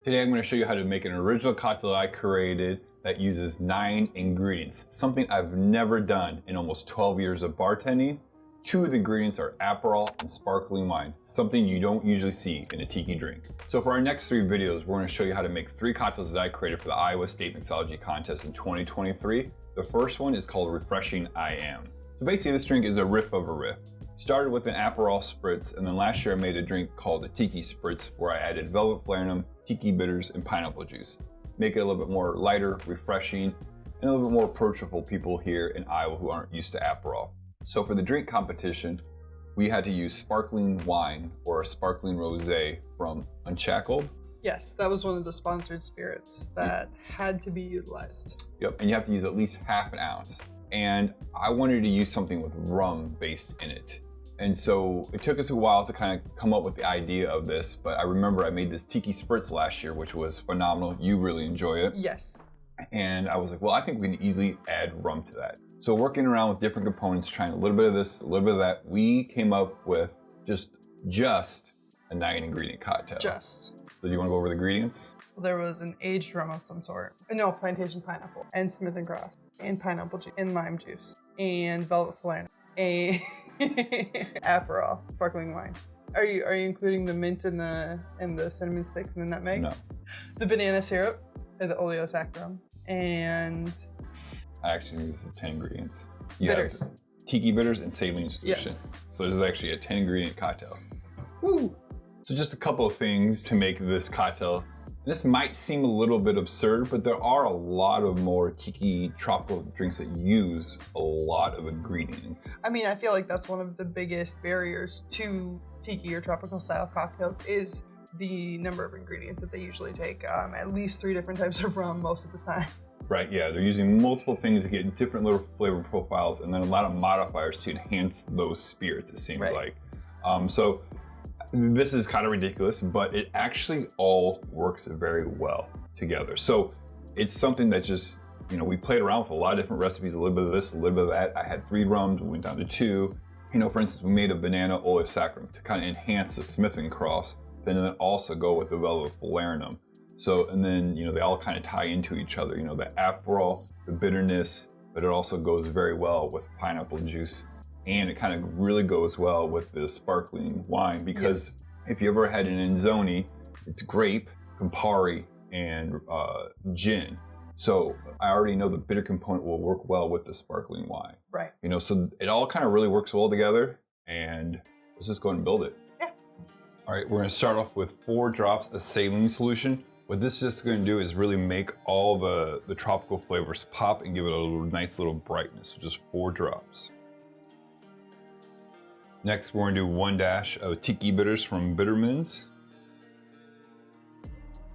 Today I'm going to show you how to make an original cocktail I created that uses 9 ingredients, something I've never done in almost 12 years of bartending. 2 of the ingredients are Aperol and sparkling wine, something you don't usually see in a tiki drink. So for our next 3 videos, we're going to show you how to make 3 cocktails that I created for the Iowa State Mixology Contest in 2023. The first one is called Refreshing I Am. So basically this drink is a riff of a riff. Started with an Aperol spritz, and then last year I made a drink called the Tiki Spritz where I added Velvet Falernum, Tiki bitters, and pineapple juice. Make it a little bit more lighter, refreshing, and a little bit more approachable for people here in Iowa who aren't used to Aperol. So for the drink competition, we had to use sparkling wine or a sparkling rosé from Unshackled. Yes, that was one of the sponsored spirits that had to be utilized. Yep, and you have to use at least half an ounce. And I wanted to use something with rum based in it. And so it took us a while to kind of come up with the idea of this, but I remember I made this Tiki Spritz last year, which was phenomenal. You really enjoy it. Yes. And I was like, well, I think we can easily add rum to that. So working around with different components, trying a little bit of this, a little bit of that, we came up with just a 9 ingredient cocktail. Just. So do you want to go over the ingredients? Well, there was an aged rum of some sort. No, Plantation Pineapple and Smith Cross and pineapple juice and lime juice and Velvet Falernum. Aperol, sparkling wine. Are you including the mint and the cinnamon sticks and the nutmeg? No. The banana syrup, the Oleo Saccharum, and I actually think this is 10 ingredients. bitters. Have Tiki bitters and Saline solution. Yeah. So this is actually a 10 ingredient cocktail. Woo! So just a couple of things to make this cocktail. This might seem a little bit absurd, but there are a lot of more tiki tropical drinks that use a lot of ingredients. I mean, I feel like that's one of the biggest barriers to tiki or tropical style cocktails is the number of ingredients that they usually take. At least 3 different types of rum most of the time. Right, yeah, they're using multiple things to get different little flavor profiles and then a lot of modifiers to enhance those spirits, it seems like. So this is kind of ridiculous, but it actually all works very well together. So it's something that just, we played around with a lot of different recipes, a little bit of this, a little bit of that. I had 3 rums, we went down to 2. For instance, we made a banana Oleo Saccharum to kind of enhance the Smith Cross, then also go with the Velvet Falernum. So, and then, they all kind of tie into each other, the Aperol, the bitterness, but it also goes very well with pineapple juice. And it kind of really goes well with the sparkling wine because if you ever had an Inzoni, it's grape, Campari, and gin. So I already know the bitter component will work well with the sparkling wine. Right. So it all kind of really works well together, and let's just go ahead and build it. Yeah. All right, we're gonna start off with 4 drops of saline solution. What this is just gonna do is really make all the tropical flavors pop and give it a nice little brightness, so just 4 drops. Next, we're gonna do 1 dash of Tiki bitters from Bittermens.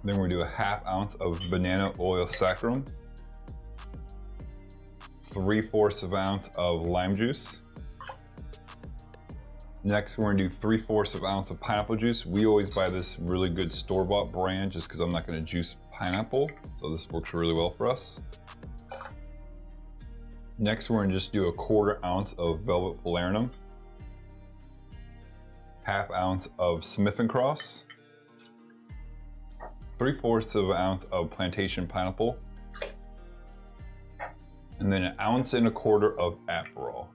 Then we're gonna do a ½ ounce of banana Oleo Saccharum. 3/4 of an ounce of lime juice. Next, we're gonna do 3/4 of an ounce of pineapple juice. We always buy this really good store-bought brand just because I'm not gonna juice pineapple. So this works really well for us. Next, we're gonna just do a 1/4 ounce of Velvet Falernum. ½ ounce of Smith Cross, 3/4 of an ounce of Plantation Pineapple, and then 1.25 ounces of Aperol.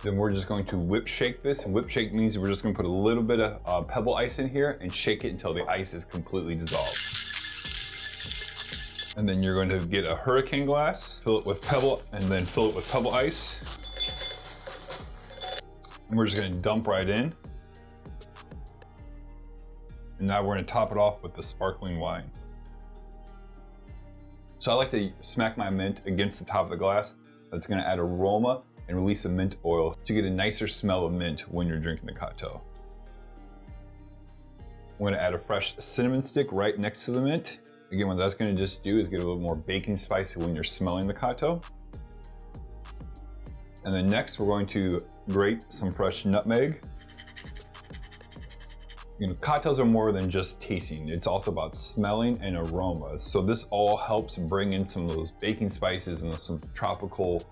Then we're just going to whip shake this. Whip shake means we're just going to put a little bit of pebble ice in here and shake it until the ice is completely dissolved. And then you're going to get a hurricane glass, fill it with pebble, and then fill it with pebble ice. And we're just gonna dump right in. And now we're gonna top it off with the sparkling wine. So I like to smack my mint against the top of the glass. That's gonna add aroma and release the mint oil to get a nicer smell of mint when you're drinking the cocktail. We're gonna add a fresh cinnamon stick right next to the mint. Again, what that's gonna just do is get a little more baking spicy when you're smelling the cocktail. And then next, we're going to grate some fresh nutmeg. Cocktails are more than just tasting. It's also about smelling and aromas. So this all helps bring in some of those baking spices and some tropical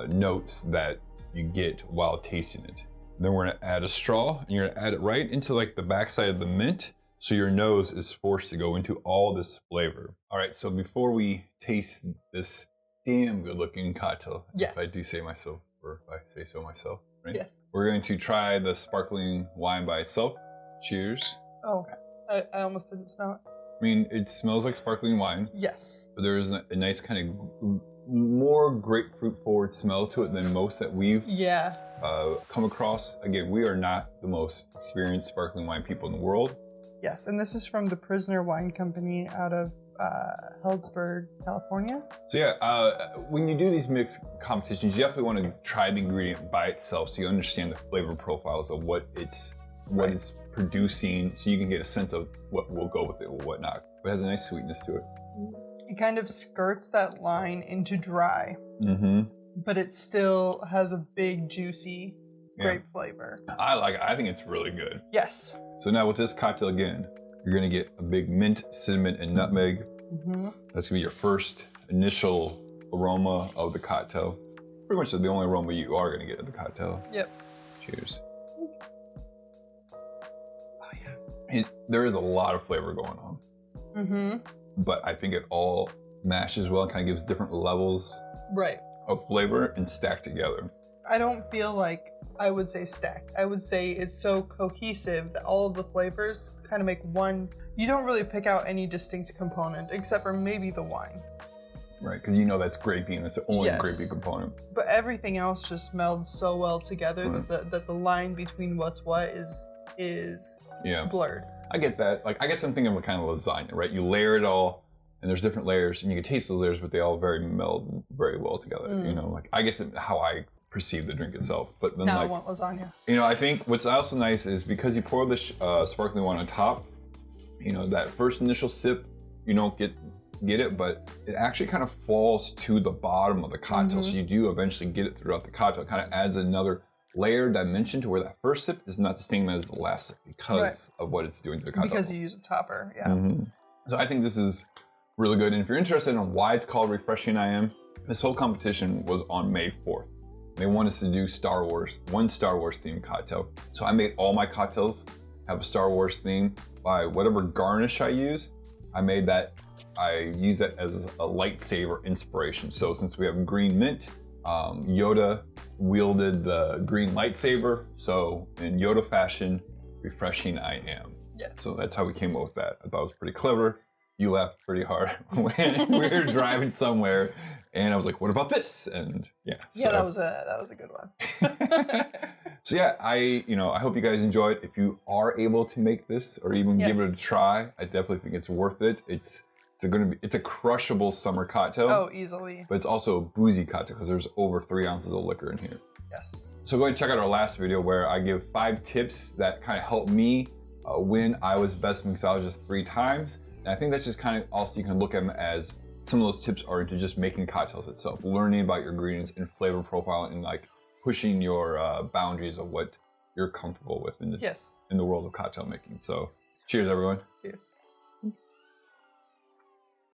notes that you get while tasting it. Then we're gonna add a straw, and you're gonna add it right into like the backside of the mint. So your nose is forced to go into all this flavor. All right, so before we taste this damn good looking cocktail, yes. if I do say myself, or if I say so myself, right? Yes. We're going to try the sparkling wine by itself. Cheers. Oh, I almost didn't smell it. I mean, it smells like sparkling wine. Yes. But there is a nice kind of more grapefruit forward smell to it than most that we've come across. Again, we are not the most experienced sparkling wine people in the world. Yes, and this is from the Prisoner Wine Company out of Healdsburg, California. So yeah, when you do these mixed competitions, you definitely want to try the ingredient by itself so you understand the flavor profiles of what it's producing, so you can get a sense of what will go with it or what not. But it has a nice sweetness to it. It kind of skirts that line into dry, but it still has a big, juicy grape flavor. I like it. I think it's really good. Yes. So now with this cocktail again, you're gonna get a big mint, cinnamon, and nutmeg. That's gonna be your first initial aroma of the cocktail. Pretty much the only aroma you are gonna get of the cocktail. Yep. Cheers. Oh yeah. There is a lot of flavor going on. But I think it all mashes well and kind of gives different levels of flavor and stacked together. I don't feel like I would say stacked. I would say it's so cohesive that all of the flavors kind of make one. You don't really pick out any distinct component except for maybe the wine. Right, because you know that's grape bean. That's the only grape bean component. But everything else just melds so well together that the line between what's what is blurred. I get that. Like, I guess I'm thinking of a kind of lasagna, right? You layer it all, and there's different layers, and you can taste those layers, but they all meld very well together. You know, like I guess how I perceive the drink itself. But then, now I want lasagna. You know, I think what's also nice is because you pour the sparkling wine on top. You know, that first initial sip, you don't get it, but it actually kind of falls to the bottom of the cocktail, so you do eventually get it throughout the cocktail. It kind of adds another layer dimension to where that first sip is not the same as the last sip because of what it's doing to the cocktail. Because you use a topper, So I think this is really good. And if you're interested in why it's called Refreshing I Am, this whole competition was on May 4th. They want us to do one Star Wars themed cocktail. So I made all my cocktails have a Star Wars theme by whatever garnish I use. I use that as a lightsaber inspiration. So since we have green mint, Yoda wielded the green lightsaber. So in Yoda fashion, refreshing I am. Yes. So that's how we came up with that. I thought it was pretty clever. You laughed pretty hard when we were driving somewhere, and I was like, "What about this?" And that was a good one. So yeah, I hope you guys enjoy it. If you are able to make this or even give it a try, I definitely think it's worth it. It's a crushable summer cocktail. Oh, easily. But it's also a boozy cocktail because there's over 3 ounces of liquor in here. Yes. So go ahead and check out our last video where I give 5 tips that kind of helped me win I Was Best Mixologist 3 times. And I think that's just kind of also, you can look at them as some of those tips are into just making cocktails itself, learning about your ingredients and flavor profile and like pushing your boundaries of what you're comfortable with in the world of cocktail making. So cheers, everyone. Cheers.